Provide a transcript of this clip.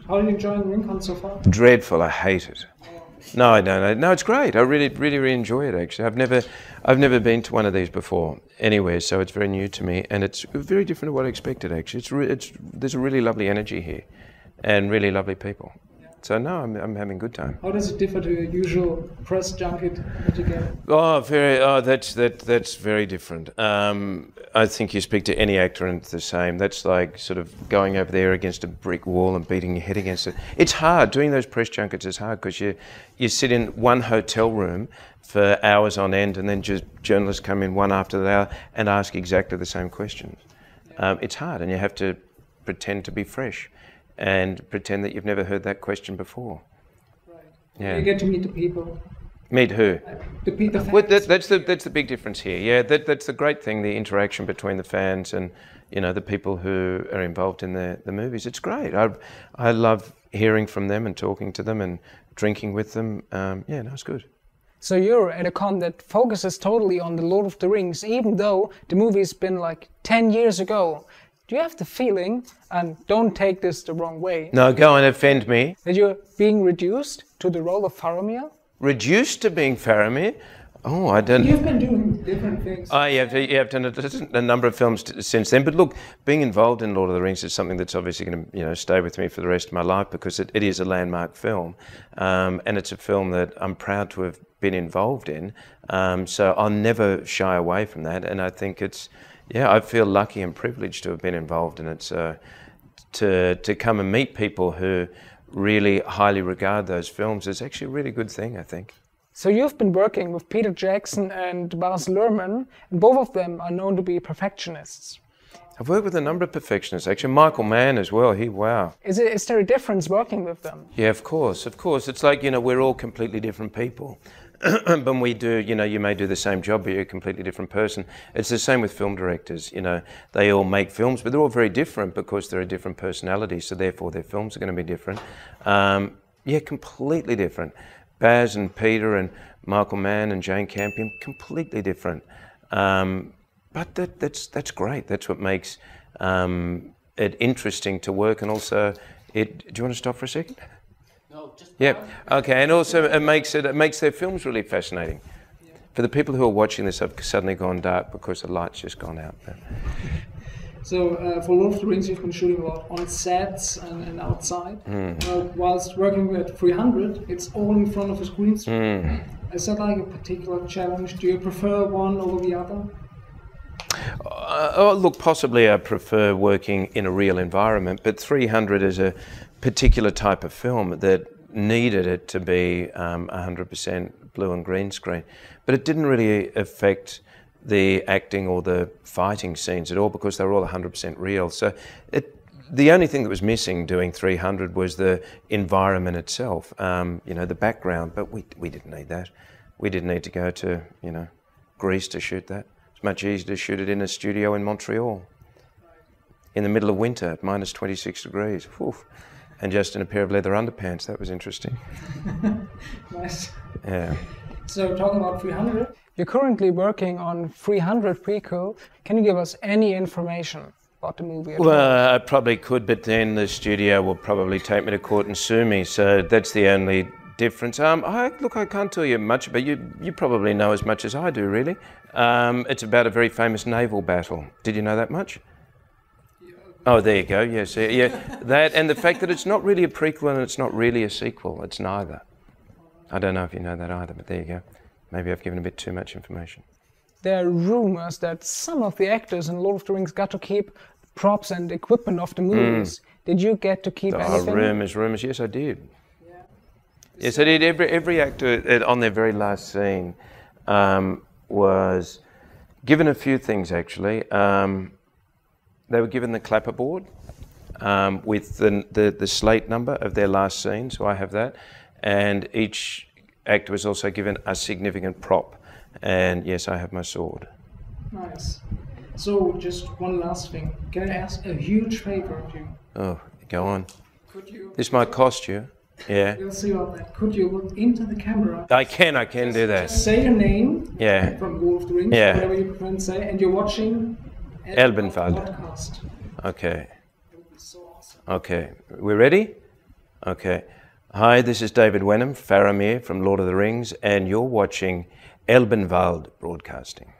How are you enjoying RingCon so far? Dreadful. I hate it. No, I don't. No, it's great. I really enjoy it. Actually, I've never been to one of these before anywhere, so it's very new to me, and it's very different to what I expected. Actually, there's a really lovely energy here, and really lovely people. So no, I'm having a good time. How does it differ to your usual press junket that you get? That's very different. I think you speak to any actor and it's the same. That's like sort of going over there against a brick wall and beating your head against it. It's hard. Doing those press junkets is hard because you sit in one hotel room for hours on end, and then just journalists come in one after the other and ask exactly the same questions. It's hard, and you have to pretend to be fresh and pretend that you've never heard that question before. Right. Yeah. You get to meet the people. Meet who? The fans. Well, that's the big difference here. Yeah, that's the great thing, the interaction between the fans and the people who are involved in the movies. It's great. I love hearing from them and talking to them and drinking with them. Yeah, no, it's good. So you're at a con that focuses totally on the Lord of the Rings, even though the movie's been like 10 years ago. Do you have the feeling, and don't take this the wrong way... No, go and offend me. ...that you're being reduced to the role of Faramir? Reduced to being Faramir? Oh, I don't... You've been doing different things. Oh, you have done a number of films since then. But look, being involved in Lord of the Rings is something that's obviously going to stay with me for the rest of my life, because it is a landmark film. And it's a film that I'm proud to have been involved in. So I'll never shy away from that. And I think it's... Yeah, I feel lucky and privileged to have been involved in it. To come and meet people who really highly regard those films is actually a really good thing, I think. So you've been working with Peter Jackson and Baz Luhrmann, and both of them are known to be perfectionists. I've worked with a number of perfectionists, actually. Michael Mann as well, wow. Is there a difference working with them? Yeah, of course. It's like, we're all completely different people. When we do, you may do the same job, but you're a completely different person. It's the same with film directors. They all make films, but they're all very different because they're a different personality, so therefore their films are going to be different. Yeah, completely different. Baz and Peter and Michael Mann and Jane Campion, completely different. But that's great. That's what makes it interesting to work, and also, do you want to stop for a second? No, just... Yeah, okay, and also it makes their films really fascinating. Yeah. For the people who are watching this, I've suddenly gone dark because the light's just gone out. So for Lord of the Rings, you've been shooting a lot on sets and outside. Whilst working at 300, it's all in front of a screen. Is that like a particular challenge? Do you prefer one over the other? Look, possibly I prefer working in a real environment, but 300 is a particular type of film that needed it to be 100% blue and green screen. But it didn't really affect the acting or the fighting scenes at all, because they were all 100% real. So the only thing that was missing doing 300 was the environment itself, the background, but we didn't need that. We didn't need to go to, Greece to shoot that. It's much easier to shoot it in a studio in Montreal in the middle of winter at minus 26 degrees. Whew. And just in a pair of leather underpants. That was interesting. Nice. Yeah. So talking about 300, you're currently working on 300 prequel. Can you give us any information about the movie at all? Well, I probably could, but then the studio will probably take me to court and sue me. So that's the only difference. Look, I can't tell you much, but you probably know as much as I do, really. It's about a very famous naval battle. Did you know that much? Oh, there you go. Yes, yeah. That, and the fact that it's not really a prequel and it's not really a sequel. It's neither. I don't know if you know that either, but there you go. Maybe I've given a bit too much information. There are rumors that some of the actors in Lord of the Rings got to keep props and equipment of the movies. Did you get to keep anything? Rumors. Yes, I did. Yeah. Yes, I did. Every actor on their very last scene was given a few things, actually. They were given the clapperboard with the slate number of their last scene, so I have that. And each actor was also given a significant prop. And yes, I have my sword. Nice. So just one last thing. Can I ask a huge favor of you? Oh, go on. Could you... This might cost you. Yeah. We'll see about that. Could you look into the camera? I can do that. Just say your name. Yeah. From Lord of the Rings, whatever you prefer to say, and you're watching Elbenwald. podcast. Okay. It would be so awesome. Okay. We ready? Okay. Hi, this is David Wenham, Faramir from Lord of the Rings, and you're watching Elbenwald Broadcasting.